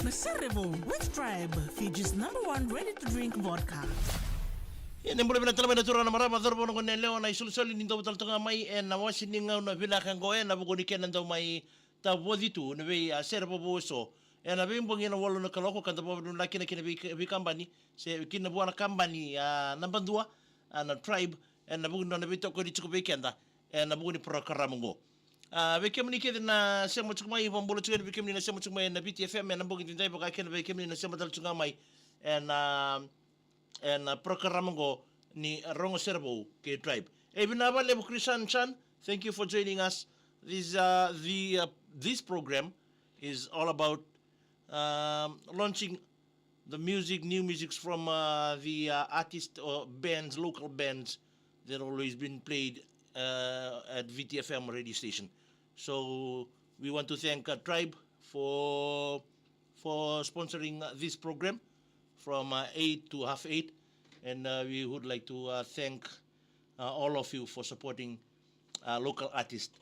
na Sere Vou with Tribe, Fiji's #1 ready-to-drink vodka. Yan mula binatala natura na marama dorbo ng leo na isulusoli nindo taltunga mai na wasininga na binakango na buguni kenan daw mai tawoditu na be Sere Vou so na be mbongi na walo na kaloko kanta bo na kina bi kambani se kina bo na kambani na bandua na Tribe na buguni na be to ko di be kenda na buguni parokaramu go be kemni ke na sema tukuma i bombolo tukeni be kemni na sema tukuma na BTFM na buguni ndai baka kena be kemni na sema taltunga mai na parokaramu go ni rongo Sere Vou ke Tribe. Binaba lebo Christian Chan, thank you for joining us. This program is all about launching the new musics from the artists or bands, local bands that always been played at VTFM radio station. So we want to thank Tribe for sponsoring this program from 8 to half 8, and we would like to thank all of you for supporting local artists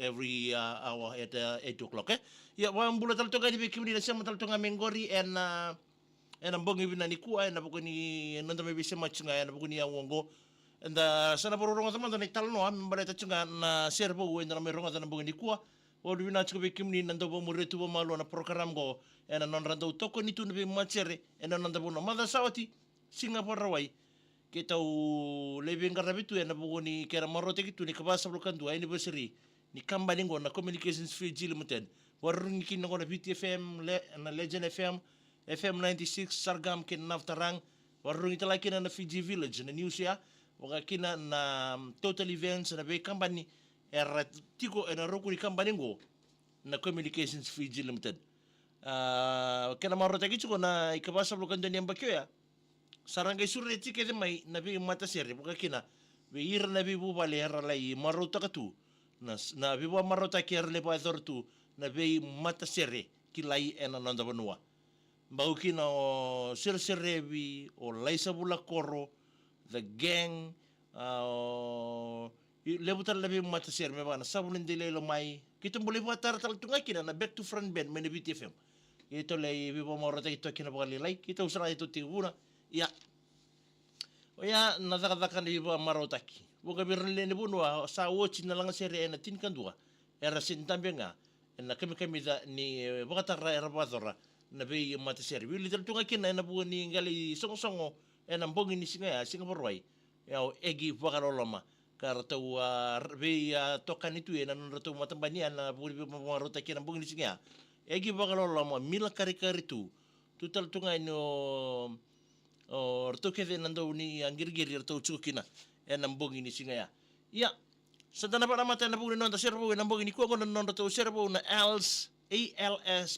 every hour at 8 o'clock. Ya, wang bula taltonga di bikimni na siya mataltonga mengori and ang bongi binanikua and nabuko ni nanda may bisa machinga and nabuko ni awongo and sana pororong sa manda ni talanoa baleta chunga na Sere Vou and na may ronga na bongi nikua o di binachiko bikimni nanda bo muretu bo malo na parokaramu go and non rando toko ni tu na vei-matasere and nanda bo na mada sawati Singapore rawai kita lebih ngarabitu and nabuko ni kera marote kitu ni kabasa blokandu anniversary ni kambaningo na Communications Fiji Limited warung kin ngo na VTFM na Legend FM FM 96 Sargam kin naftarang warung itala kin na Fiji Village na Newsia wakakina na Total Events na be company tiko na roku ni kambaningo na Communications Fiji Limited kana marota kichuko na ikabasa blokan ni ambakyoya sarangay surre tike de mai na vei-matasere wakakina be ir na be bubale haralai marota katu na viwa marota kier le paithor tu na vei-matasere kilai ena nanda vanua bauki na o Sere o laisa bula koro the gang lebutar le vei-matasere me bana sabulin de lelo mai kita boleh buat taltunga kina na back to front band mene BTFM ito le viwa marota kito kina bakali lai kita usara itu tibuna ya oya nadakadakan ni viwa marota ki buka birle ni bunwa sa wochi na lang Sere na tinkandua era sintambenga na kami da ni bakatara era badora na vei-matasere wili taltunga kina na bu ni ngali songo na mbongi ni singa Singapore wai ya egi vakaroloma karata vei tokan itu na nonrato matambania na bu marota kina mbongi ni singa egi vakaroloma mila kari tu taltunga no orto kede nando ni angirgiri orto chukina na mbongi ni singa ya Santa na para mata na buong nonda Sere Vou na mbongi ni kuwa na nonda to Sere Vou na ALS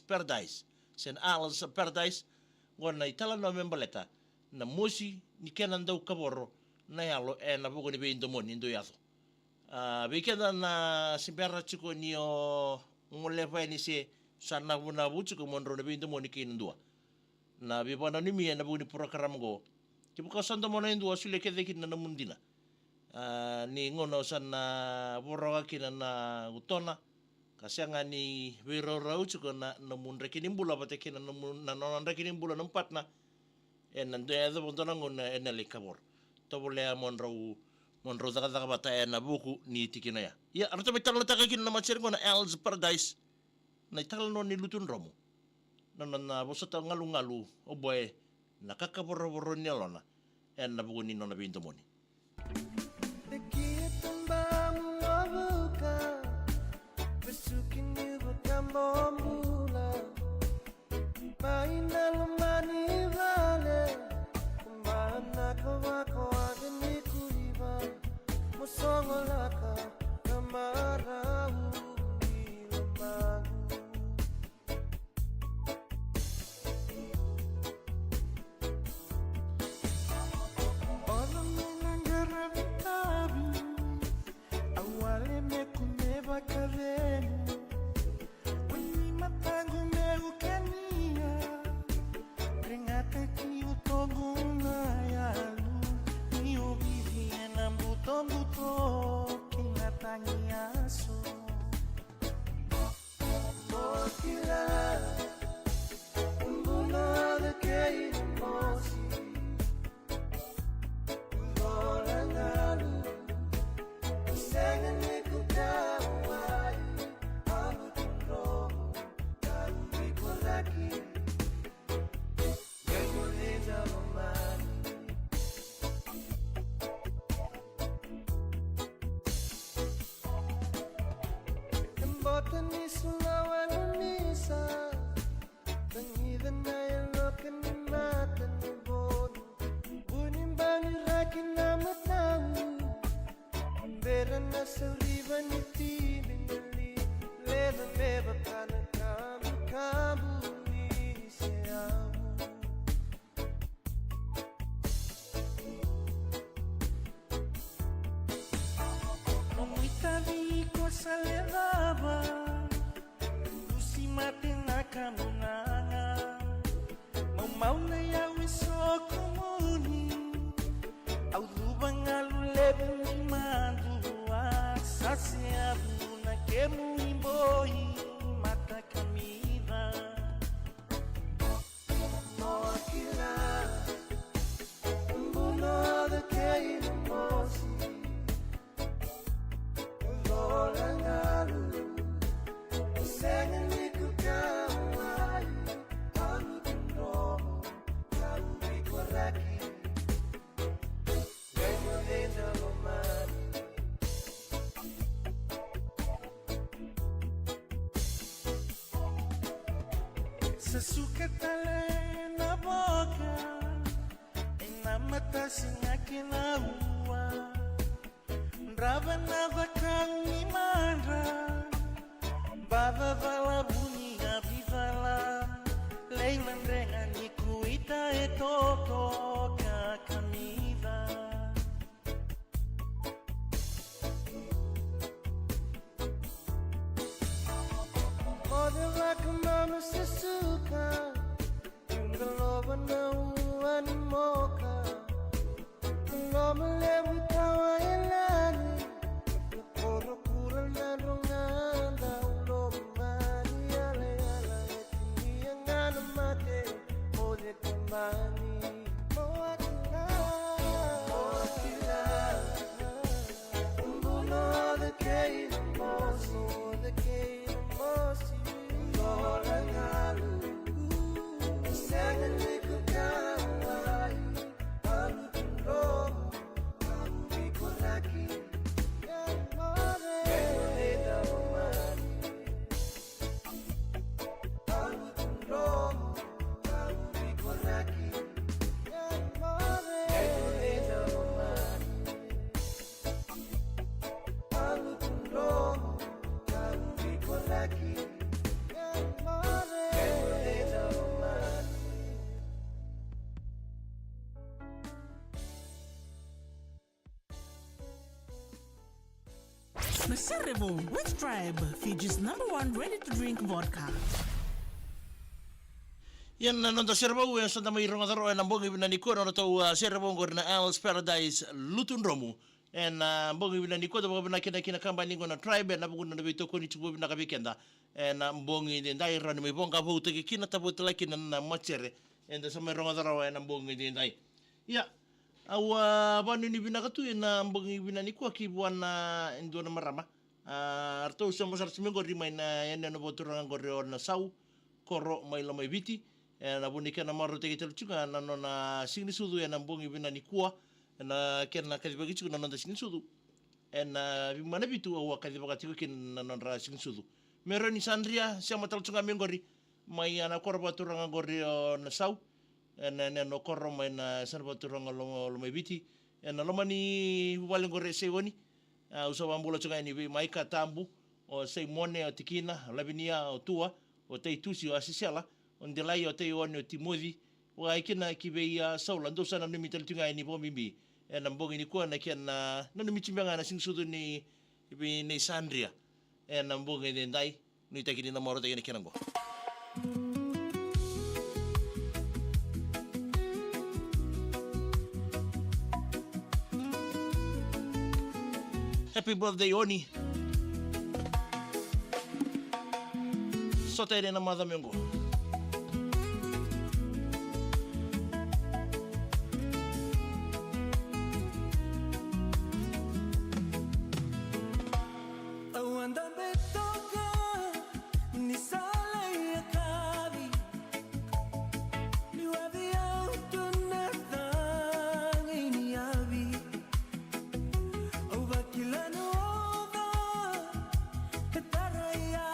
Paradise sen ALS Paradise ngona talanoa baleta na mosi ni kenan daw kaboro na yalo na bugo ni beindomon indo yato be keda na simpera chiko ni o ngole pa ni se sana buna buchu ko monro na beindomon ni kinundua na be bana ni mi na bugo ni parokaramu go kibuka sanda mona indua sule kede kin na mundina ni ngono sana vakakina na utona kasanga ni wiro rauchuko na namun rekinimbula batekina na non rekinimbula nampat na nando ya do bontona ngona le kabor to bole monro daga bata na buku ni tikina ya arto metalo takakin na matser ngona ALS Paradise na talanoa ni lutun romo na bosota ngalu o boy nakakaboro ni lona na buku ni nona bintomoni Mula Paina lumani vale Kumana kawako agni kuiva Musongolaka Namarahu Ilamagu Ola menangara vitabi Awale mekume vakaremu Tangu meu kenia Ringate ki utongu na yalu Ni ubihi na mbuto Kinatanya so Mokila Bota nisso não é missa. Tangida na eloka ni mata ni bono. Bunimbang iraki na matamu. Bera na saliva ni tilingali. Leva beba kana kamu kamu ni seamu. Vakaitavi kosa levava. Lusi mate na kamunanga. Mau na yaw isokomuni. Au lubang alulebu ni mandua. Saseabu na kemu imboi mata kamida. Moakila mbuno da keina mosi. Lorangalu Sengan liku kawai Alu tundomo Kau bikoraki Lema lena lomani Sesuka tale na boca E na mata singakin na ua Brava na vakang imandra Bava vala bunia vivala Leilan renga ni kuita e toto kakamida Mode vaka mama sesuka Yungaloba na ua ni moka Noma lewu tawa elani Koro kura na ronganda ulomani Ale ala eti angana mate Ode kumani Moakila Moakila Mbuno de keina mosi De keina mosi Lola ngalu Sengan liku kawai Alu tundomo Kamu bikoraki Sere Vou with Tribe, Fiji's #1 ready-to-drink vodka. Yan nonton Sere Vou yang santa mai rongadaro en ambongi binani ko no to Sere Vou ngor na Al's Paradise Lutun Romu en ambongi binani ko to bina kina kamba ningo na Tribe na bugun na bito ko ni chubo bina kabikenda en ambongi de ndai ran mai bonga bo te kina tapo te kina na machere en da sama rongadaro en ambongi de ndai ya au banu ni bina katu en ambongi binani ko ki buana endona marama arto sama sartsme gori mai na en no boturanga gori na sau koro mai la mai viti na bunika na maro te kitel chuka na nona singni sudu na mbongi bina ni kua na kena ka bagi chuka na nona singni sudu na bimana bitu au ka bagi chuka kin na nona singni sudu mero ni sandria sia matal chunga mengori mai ana korba turanga gori na sau na no korro mai na sarba turanga lo mai viti na lo mani wale gore sewoni usawa mbola chunga ni mai ka tambu o sei mone o tikina lavinia o tua o te tusi o asisiala on de lai o te o no timodi o ai kina ki be saula ndo sana no mitel tunga ni bo mimbi na mbongi ni ko na kena no michimbanga na singsudu ni ibi ni sandria na mbongi ni ndai ni takini na moro te ni kenango Happy birthday Oni sotere na madha mengo Taraya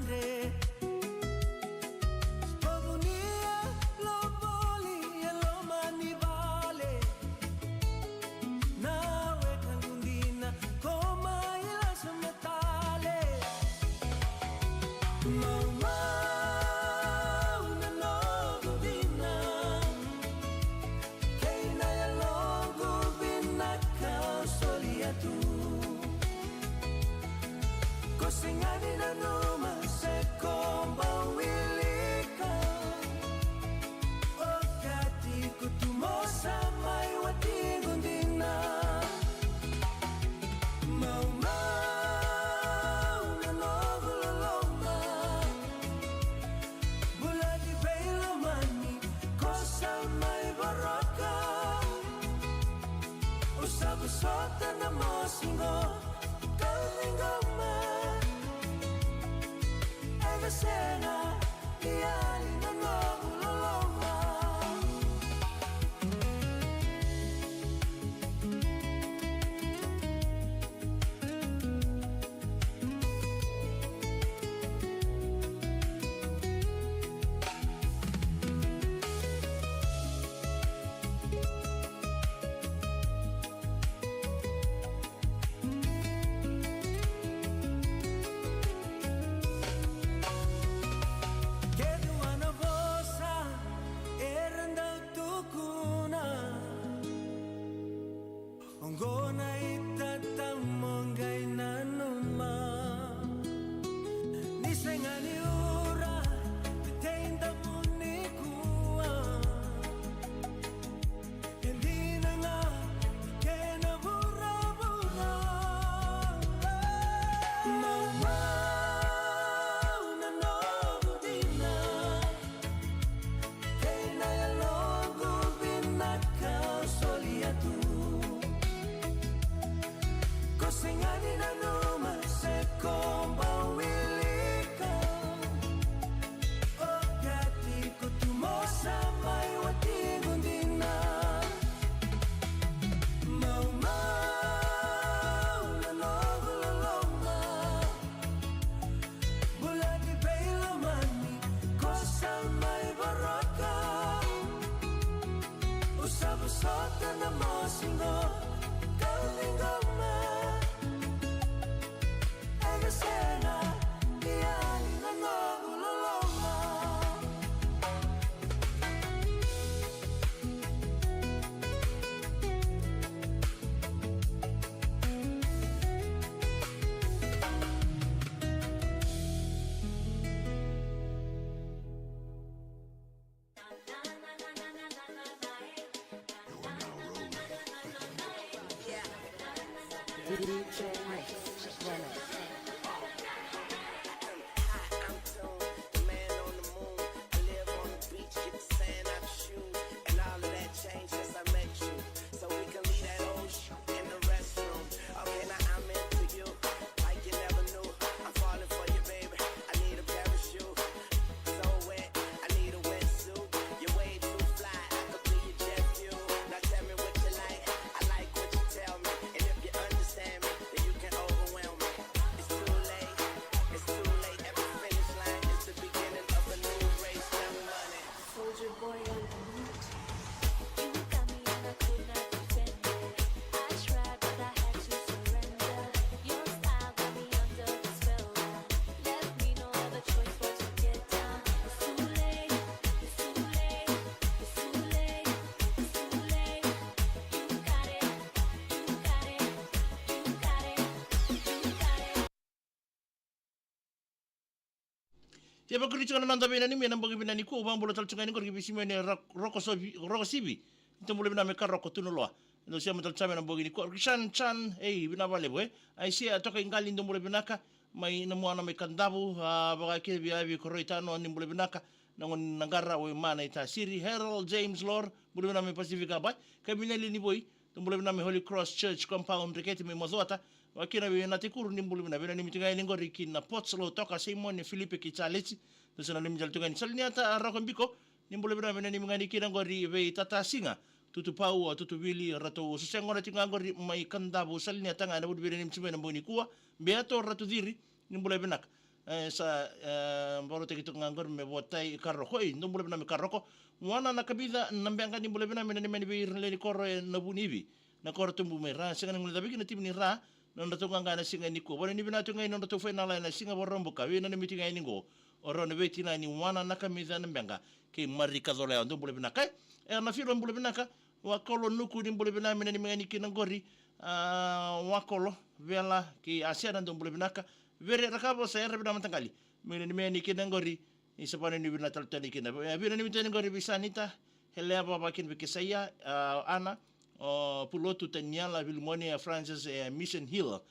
madre. Pogonia, lo voli e lo manivale. Nawe kangundina, koma ila sa metale. Mau mau na nogo vina. Kina ya logo vina kau solia tu. Kosingani na numa se komba wilika. Okati kutumosa mai watigundina. Mau mau na nogo loloma. Bula di velo mani kosa mai rogoca. Usabu sota na mosingo. Kalingoma. Sena, iali na nogu loloma. Keduana vosa, eranda tukuna. Ongona itatamongai nanuma. Nisengani ura, tenda munikua. Kendina nga, kena bura-bura. Mau mau na nogu dina. Kena ya logo vina kau solia tu. Kosingani na numa se komba wilika. Okati kutumosa mai watigundina. Mau mau na nogu loloma. Bula di velo mani kosa mai rogoca. Usabu sota na mosingo. Kalingoma. Sena, iali na nogu loloma. The man on the moon, I live on the beach, get the sand out the shoes, and all of that changed since I met you. So we can leave that old shit in the restroom. Okay, now I'm into you, like you never knew. I'm falling for you, baby. I need a parachute. So wet, I need a wetsuit. You're way too fly, I could be your jet fuel. Now tell me what you like, I like what you tell me. And if you understand me, then you can overwhelm me. It's too late, it's too late. Every finish line is the beginning of a new race. Young money. Soldier boy on the beat. You got me and I could not defend it. I tried but I had to surrender. Your style got me under the spell. Left me no other choice but to get down. It's too late, it's too late, it's too late, it's too late. You got it, you got it, you got it, you got it. Siapa kuri cakap nanda bina ni, menang bagi bina ni ku, bang bola talcungai ni kau kibisi mana roko sibi, itu boleh bina mereka roko tu noloa. Itu siapa talcungai menang bagi ni ku, kisan chan, bina balik boy. Aisyah atau kau ingkali itu boleh bina ka, mai nemu anak mai kandabu, bagai kita biar koroitano ni boleh bina ka, nangon negara boy mana ita Siri Harold James Lord boleh bina mai Pasifika boy. Kau bina ni boy, itu boleh bina mai Holy Cross Church Compound reketi mai mazuata. Wakina be na tikuru ni mbulu na bena ni mitinga ni ngori kina pots lo toka Simon ni Filipe kichaleti to sana ni mjal tunga ni salni ata arako mbiko ni mbulu bena ni mngani kina ngori be tata singa tutu pau tutu wili rato susengora tinga ngori mai kandabu salni ata ngana budu bena ni mchime na mboni kuwa beato ratu diri ni mbulu bena sa boro te kitu ngangor me botai karoko no bule bina me karoko wana na kabida nambianga ni bule bina me ni be irle ni koro na bunivi na koro tumbu me ra singa ngule dabi na timni ra no to nganga na singa ni ko bone ni bina to ngai no to fe na la na singa borombo ka we na ni mitinga ni go oro ne beti na ni wana na kamida nambianga ke marika dole ando bule bina kai na filo bule bina ka wakolo nuku ni bule bina me ni me ni kinangori wakolo vela ki asiana ndo bule bina ka vere rakabo sa erbe na matangkali me ni kinangori isa pa ni bina taltani kina bina ni mitani ngori bisanita hele apa bakin bikisaya ana pulotu tanyala vilmonia Francis Mission Hill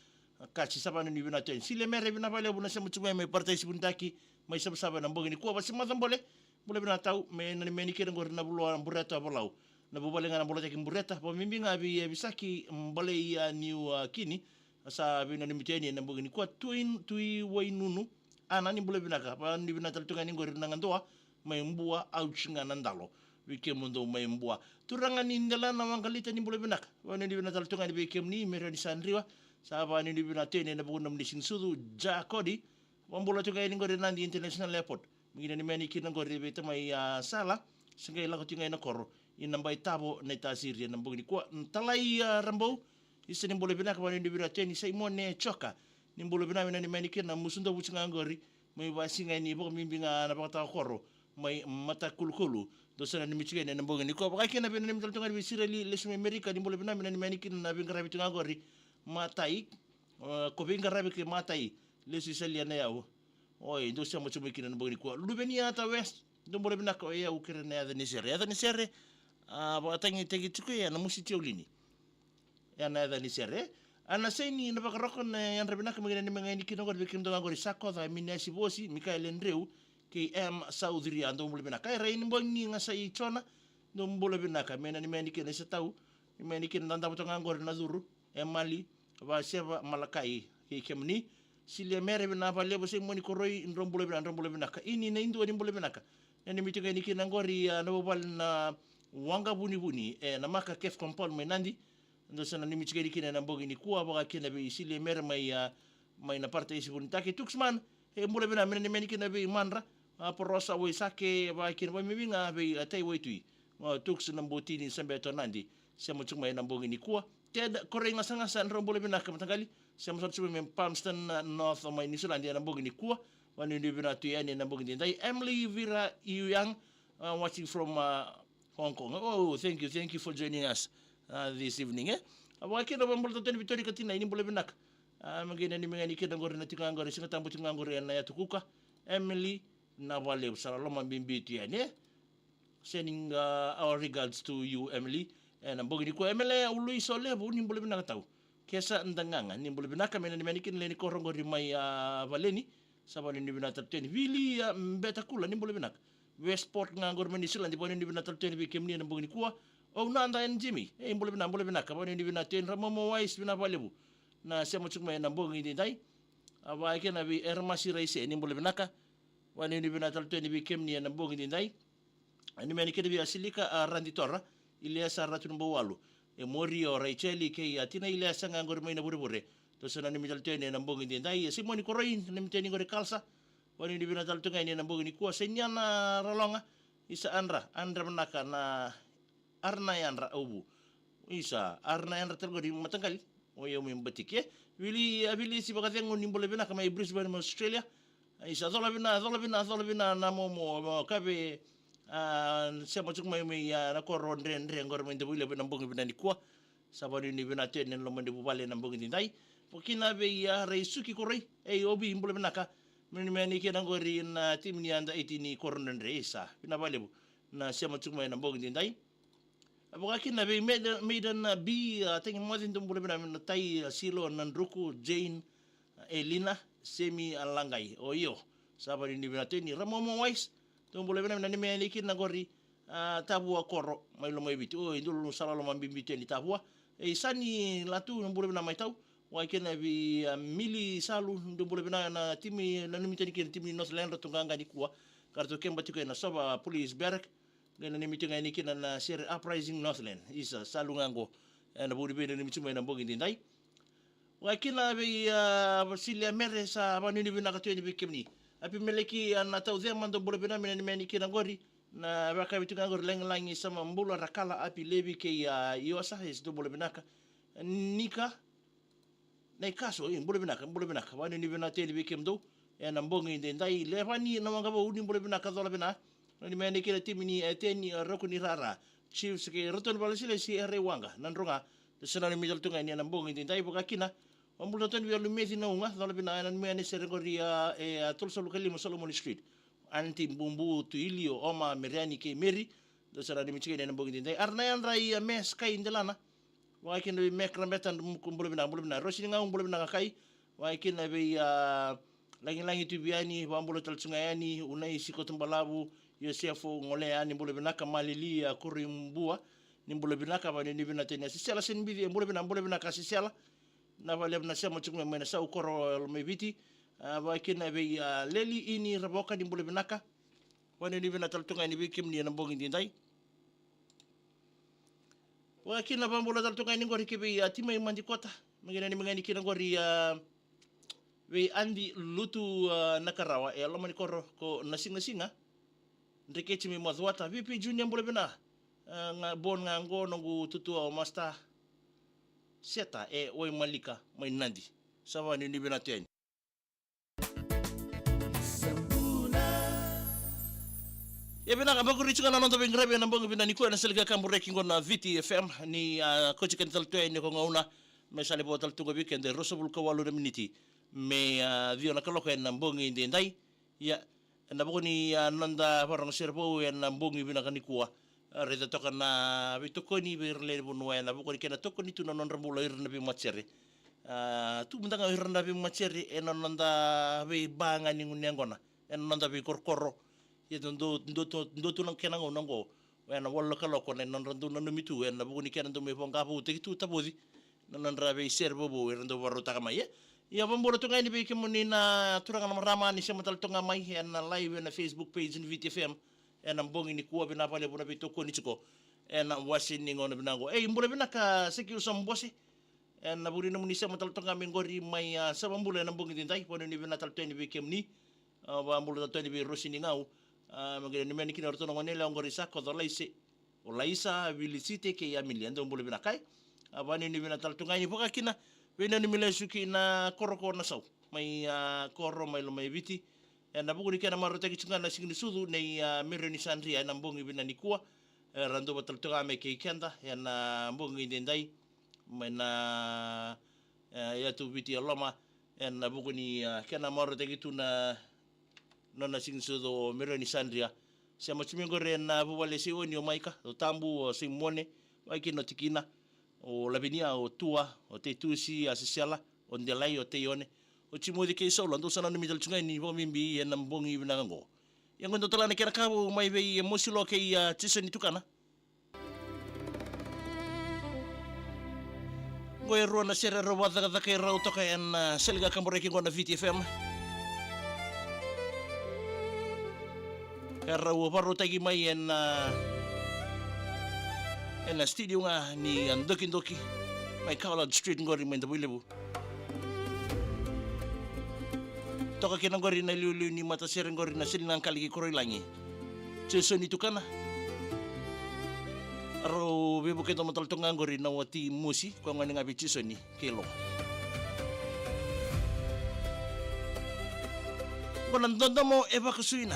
kasi sa pa ni bina ten sile mere bina pale buna sa mutsume me partai sibuntaki may sabsaba ng bongini ko basi madam bole bina tau me ni kinangori na bulo bureta bolau na bubale nga na bulo taking bureta pamimbi nga bisaki mbale ya new kini sa bina ni miteni na bongini ko tui wainunu ana ni bule binaka pa ni bina taltunga ni ngori nangandoa may mbua auchinga nandalo wike mundo may mbua turanga ni ndala na mangalita ni bule binaka wani ni bina taltunga ni wike ni mero ni sanriwa sa pa ni bina tene na bunam ni sinsudu jakodi wambula tunga ni ngori nandi international airport mingina ni meni kina ngori beta may sala singa ila ko tunga na koro inambay tabo na tasiri na bongini ko talai rambo isa ni bule binaka wani ni bina tene sa imone choka ni bulu bina ni menike na musundo bucinga ngori mai basinga ni bo mimbinga na bata khoro mai mata kulkulu do sana ni michiga ni mbonga ni ko ba kina bina ni mtaltonga ni sireli lesme america ni bulu bina ni menike na binga rabi tunga ngori matai ko binga rabi ke matai lesu selia na yao oi do sama chumi kina mbonga ni ko lubeni ata west do bulu bina ko ya ukira na ya ni sere ba tangi tegi tuku ya na musiti olini ya na ya ni sere ana seni na bakarokon yan rabina ka magina ni mga ni kinogor bikim do ngori sako da minesi bosi Mikael Andreu ke Saudri ando mule bina kai rain bongi nga sa ichona do mule bina ka mena ni meni ken sa tau ni meni ken nanda boto ngor na zuru Mali ba seva Malakai ke kemni sile mere bina ba lebo se moni koroi ndombule bina ka ini na indo ni mule bina ka ni mitiga ni ken ngori na bobal na wanga buni na maka kef kompon menandi ndo sana ni michigeri kina na mbogi ni kuwa baka kina be isile mer may na parte isi bunitaki tuksman mule bina mena ni meni kina be manra porosa we sake ba kina ba mibinga be atai we tui tuks na mbotini sambe tonandi sema chuma na mbogi ni kuwa ted korenga sanga san rombole bina kamtangali sema sa chuma Palmerston north of my New na mbogi ni kuwa wani ni bina tu yani na mbogi ni dai Emily Vira Yang watching from Hong Kong. Oh, thank you for joining us this evening awakina bambol tani bitori katina ini bole benak magina ni mengani kida ngori na tinga ngori singa tambu tinga ngori na yatukuka Emily na wale salama bimbiti yani sending our regards to you Emily and ambogini ko Emily ului sole bu ni bole benak tau kesa ndanganga ni bole benak mena ni manikin leni korongori mai valeni sabani ni binata teni vili mbeta kula ni bole benak Westport ngangor menisila di bone ni binata teni bikem ni ambogini kuwa oh nanda en Jimmy mbole bina ka bone ni bina ten ramo wise bina balebu na sema chukma na mbongi ni dai aba ke na bi ermasi raise ni mbole bina ka wani ni bina talto ni bi kemni na mbongi ni dai ani meni ke bi asilika randitora ile sa ratu mbo walu morio racheli ke atina ile sa ngor mai na burebure to sana ni mitalto ni na mbongi ni dai simoni koroin ni miteni ngore kalsa wani ni bina talto ngai ni na mbongi ni ko senyana rolonga isa andra manaka na arna yanra ubu isa arna yanra tergodi matangkali oyo membatike wili si bakateng ngoni bole bina kama Brisbane Australia isa dola bina na momo kabe sema chuk mai na koron ren ngor mende bule bina mbongi bina nikwa sabani ni bina ten lo mende bubale na mbongi dai pokina be ya reisuki koroi obi bole bina ka meni ke ngori na tim ni anda itini koron ren isa bina balebu na sema chuk mai na mbongi dai vakakina be medan bi tengi modin dum bule bina na tai silo nandruku Jane Elina semi alangai oyo sabari ni bina teni ramomo wise dum bule bina ni meni kin nagori tabua koro mai lo mai bitu indul salalo mambimbi teni tabua sani latu dum bule bina mai tau wa kena bi mili salu dum bule bina na timi na ni miteni kin timi Northland tunganga ni kuwa karto kemba tiko na soba police barrack gana ni mitunga ni kina na Sere Uprising Northland isa salungango na budi be ni mitunga na mbogi ndai Wakina vei Vasilia mere sa vanuni vinaka tueni vikimni. Api meleki na tau dhea mando bole bina mena meni kina ngori na waka vitu ngori lengalangi sama mbula rakala api levi ke iosa is do bole binaka. Nika nei kaso bole binaka vanuni vina tueni vikim do na mbongi ndai levani na mangava uni bole binaka dola bina. Ni meni kina timini teni roku ni rara. Chiefs ke roton balasile si ere wanga nandronga. Sana ni mijal tunga ni na mbongi ndai vakakina. Ambula tani via lumezi na unga, dhala bina anan mea ne Sere Vou tulsa lukalima Solomon Street. Anti mbumbu tu ilio oma meriani ke meri, dosara ni michike ni mbongi dindai. Arna yan rai mea sky indelana, wakin na mea krambetan mbula bina. Rosi nga mbula bina kakai, wakin na langi tu biani, wambula talsunga yani, unai sikotumbalabu, Yosefo ngole yani mbula bina kamalili kuri mbua, ni mbula bina kabani ni bina tenia. Sisiala senbidi mbula bina kasisiala. Na vale na Sema chungu mena sa ukoro me viti va kina be leli ini raboka ni mbule binaka wani ni bina taltunga ni bikim ni na mbongi ndai wa kina bambula taltunga ni ngori ke be tima imandi kota mengena ni mengani kina ngori be andi lutu nakarawa lomani koro ko nasinga ndikechi mi mazwata vipi junior mbule bina nga bon nga ngono ngu tutua master seta oi malika mai nandi sawa ni bina teni bina ka baguri chunga na nondo bengrabe na mbongo bina ni ko na selga kambure kingo na viti fm ni ko chicken talto ni ko ngauna me sale botal tungo weekend rosobul ko walu miniti me dio na kaloko na mbongi ndai ya na bogoni nanda parang Sere Vou na mbongi bina kanikuwa reda toka na vitokoni berle vanua na bokoni kena tokoni tu non rambula irna vei-matasere tu mendanga irna vei-matasere nanda ve banga ni ngona nanda ve korkoro ye ndo nang kena ngongo na walla kaloko non randu no mitu na bokoni kena ndo me bonga bu te tu tabodi non rave Sere Vou ndo vakarautaka mai ya bambolo tunga ni be kemoni na turanga na rama ni Sema taltonga mai na live na Facebook page ni VTFM na mbongi ni kuwa bina pale buna bitoko ni chiko na wasi ni ngona binango mbole bina ka seki usambosi na buri na munisa mataltonga mengori mai sama mbole na mbongi dindai pone ni bina taltoni be kemni wa mbole taltoni be rosi ni ngau magere ni meni kina rotono manela ngori sako dolaise olaisa vilisite ke ya miliando mbole bina kai abani ni bina taltonga ni vakakina bina ni milesuki na koroko na sau mai koro mai lo mai viti na bukuni kena marota ki chunga na singini sudu nei mero ni sandria na mbongi bina ni kuwa rando batal toga me ke kenda na mbongi ndai na ya tu viti aloma na bukuni kena marota ki tu na nona singini sudu mero ni sandria Sema chumengo re na buwale se oni o maika o tambu o simone waiki no tikina o labinia o tua o te tusi asisiala o ndelai o te ione o chimodi ke saula ndo sana mi dalchunga ni bo mimbi na mbongi bina ngo yango ndo talana kera kabu mai be mosilo ke tiso ni tukana ngo ero na Sere Vou vakarautaka rautoka selga kambore ki ngona VTFM era o parotagi mai na studio nga ni ndoki mai College Street ngori mai ndabulebu toka kena ngori na liu ni matasere ngori na silinang kaligi koroilangi cheso ni tukana aro bebo keto mataltonga ngori na wati musi kwa ngani ngabi cheso ni kelo ngona ndondo mo eva kusuina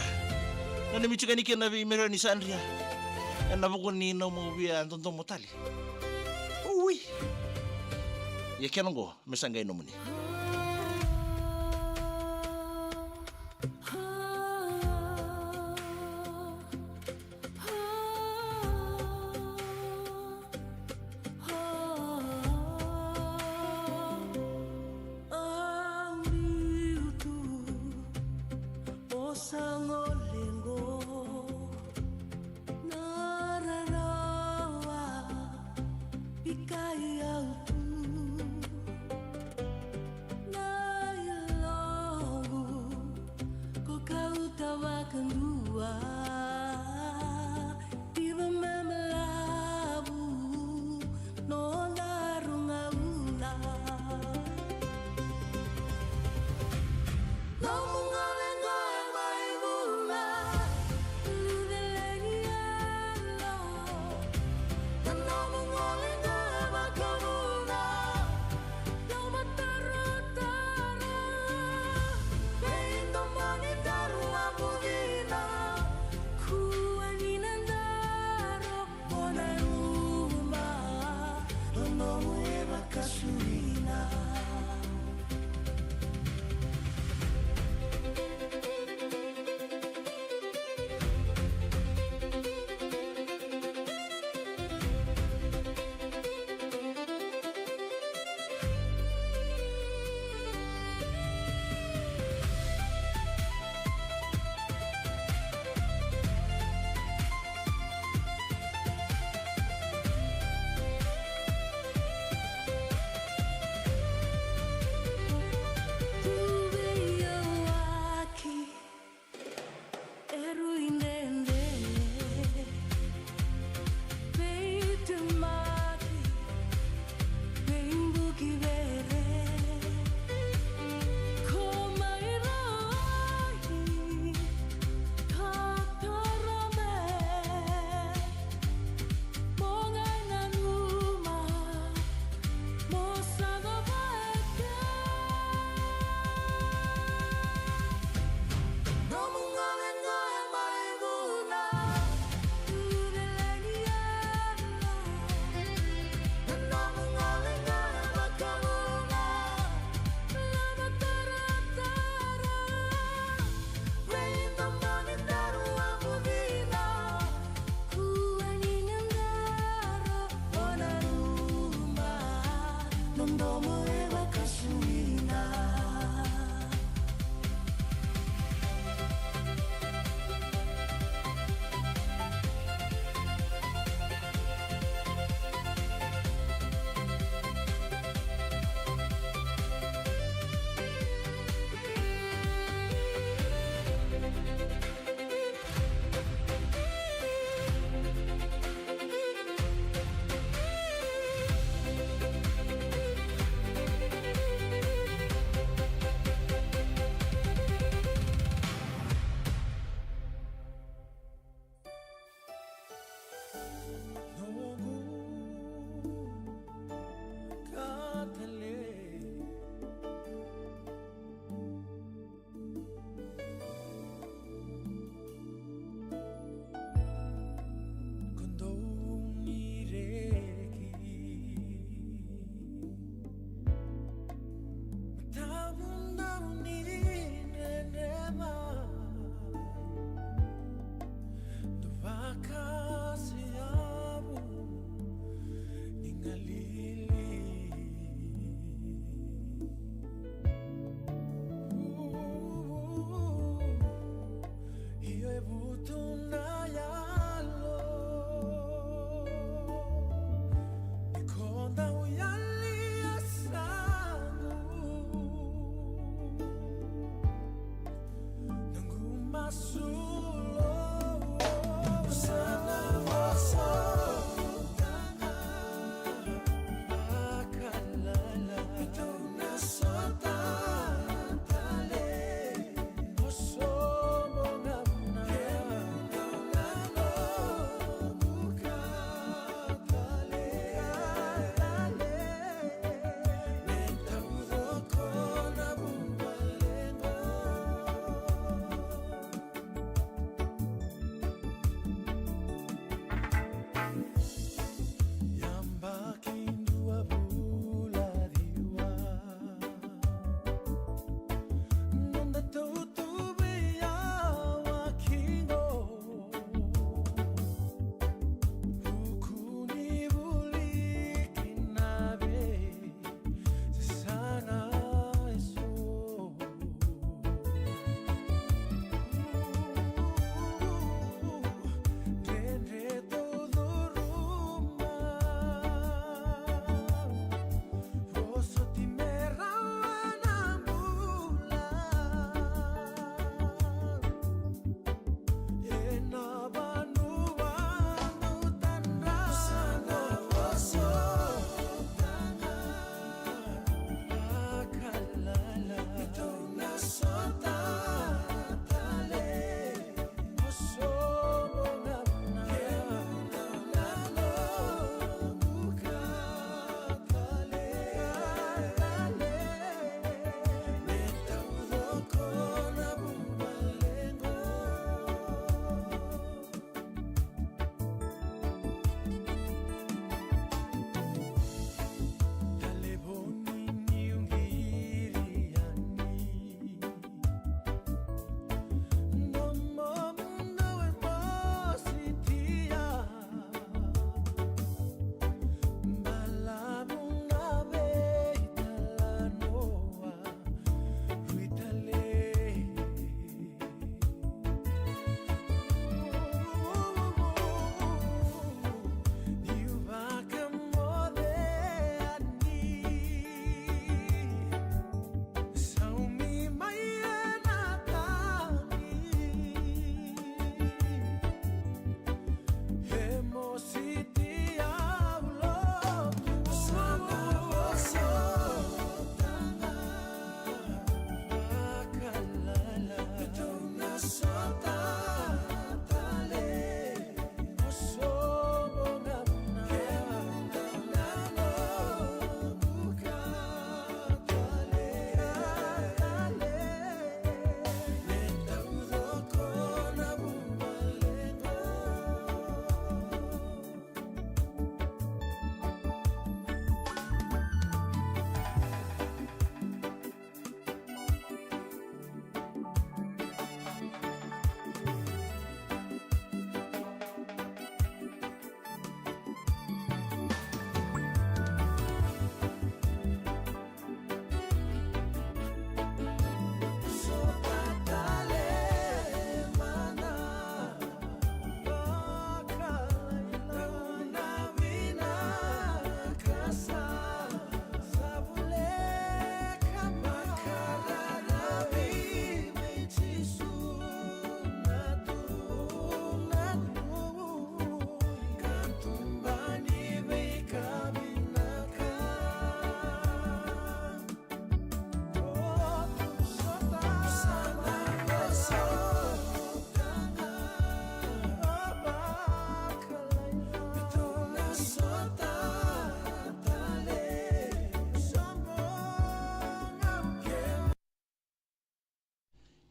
na michuka ni kena vi mero ni sandria na bukuni no mo bia ndondo mo tali ui ye kenongo mesanga ino muni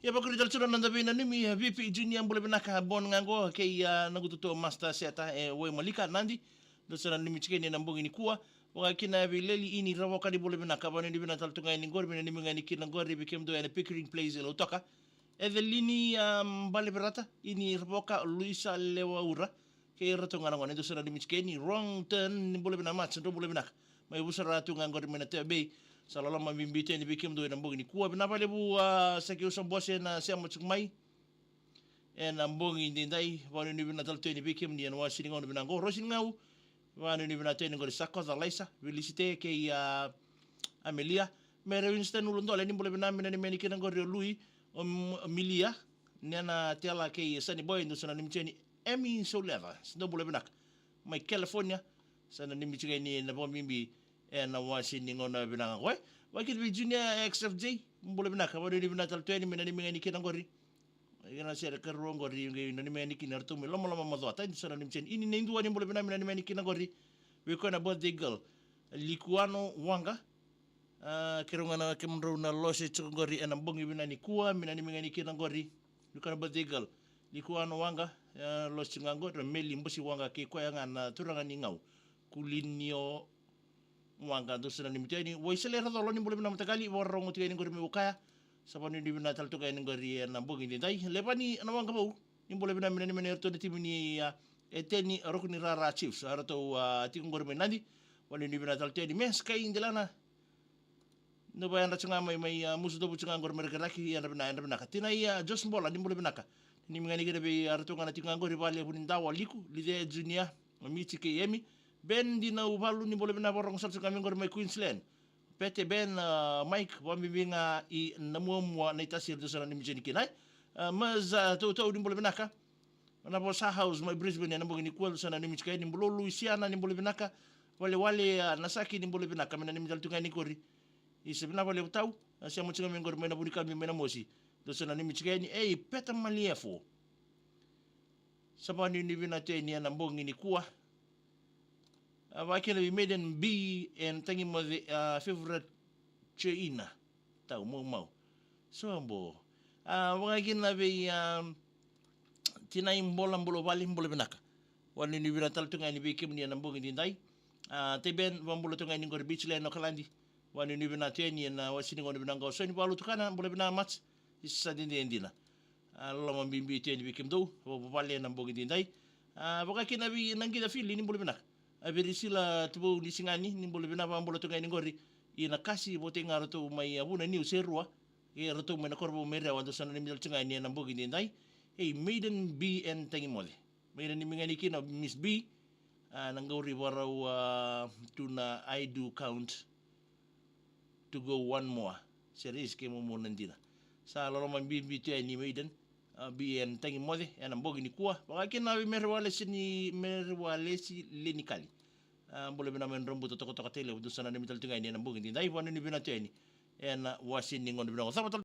Ia bakuri taltura nanda bina nimi vipi junior bole binaka bon ngango kei nagututo master seta we malika nandi dosana nimi chikeni na mbongi ni kuwa wakina vileli ini rawoka di bole binaka bani ni bina taltunga ni ngori bina nimi ngani kina ngori bikem do ene pickering plays elo toka evelini bale berata ini rawoka Luisa Lewaura kei ratonga ngone dosana nimi chikeni wrong turn ni bole bina match ndo bole binaka mai busara tunga ngori bina tebe salala mamimbite ni bikim do ena mbongi ni kuwa bina pale bu saki usam bose na Sema mai en mbongi ni ndai wanu ni bina talte ni bikim ni anwa sini ngono bina ngo rosin ngau wanu ni bina tene ngori sakko za laisa felicite ke Amelia mere Winston ulondole ni bole bina mina ni meni kina ngori lui Amelia nena tela ke sani boy ndo sana ni mcheni Emi Soleva ndo bole bina mai California sana ni mcheni ni na bomimbi na wasini ngona binanga koy wakit Virginia XFJ mbole binaka wadi bina taltweni mina ni mengani kina ngori yana sere kero ngori ngi ni mengani kina rtumi lomo mazota ni sana ni mchen ini nendu wani mbole bina mina ni mengani kina ngori we kona birthday girl likuano wanga kero ngana kemro na lose ngori ena mbongi bina ni kuwa mina ni mengani kina ngori we kona birthday girl likuano wanga lose ngangori meli mbusi wanga ke kwa ngana turanga ni ngau kulinio mwanga ndo sina ni mteni waisele radolo ni mbole na mtakali warong tiga ni ngori mukaya sabani ni bina taltuka ni ngori na mbongi ni dai lepani na wanga bau ni mbole bina mina ni mena erto ni timini eteni rokni rara chiefs arato ti ngori menandi wani ni bina talteni mes kai indilana no bayan rachunga mai musu do buchunga ngori merkeraki ya bina katina ya jos mbola ni mbole bina ka ni mingani gere be arato ngana tinga ngori bale buninda waliku lide junior mamichi ke yemi Ben di na ubalu ni boleh bina borong sa kami ngor mai Queensland. Pete Ben Mike wambibinga I namua na itasir do sana ni mjeni kenai. Mas tau ni boleh binaka. Na bo sa house mai Brisbane na bongi ni kual sana ni mjkai ni bolo Louisiana ni boleh binaka. Wale nasaki ni boleh binaka mena ni mjal tungai ni kori. Isebina wale tau sia mo kami ngor mai na bunika mi mena mosi. Do sana ni mjkai ni peta maliefo. Sabani ni bina teni na bongi ni kuwa. Wakila we made an B and tangi mo the favorite China tau mau so ambo wakila we tina imbola mbolo bali mbolo binaka wani ni bina taltunga ni bikim ni anambongi ni dai te ben wambolo tunga ni ngor beach le no kalandi wani ni bina teni na wasini ngor bina ngo so ni balu tukana mbolo bina match isa dindi endina lama bimbi teni bikim do bali anambongi ni dai wakila we nangida fili ni mbolo binaka Averisila tubo lisingani ni bole bina ba bolo tunga ni ngori ina kasi bote ngaro to mai abuna ni userua roto mai na korbo mera wando sana ni mil tunga ni na mbogi ni dai maiden B and tangi mole maiden ni mingani kina Miss B nangori warau tuna I do count to go one more series ke mo nandina sa lolo man B te ni maiden B and tangi mole na mbogi ni kuwa wakina merwale si lenikali boleh bina men rombo to tele udu sana ni mital tunga ni na mbogi ni dai wanu ni bina te ni wasin ni ngon bina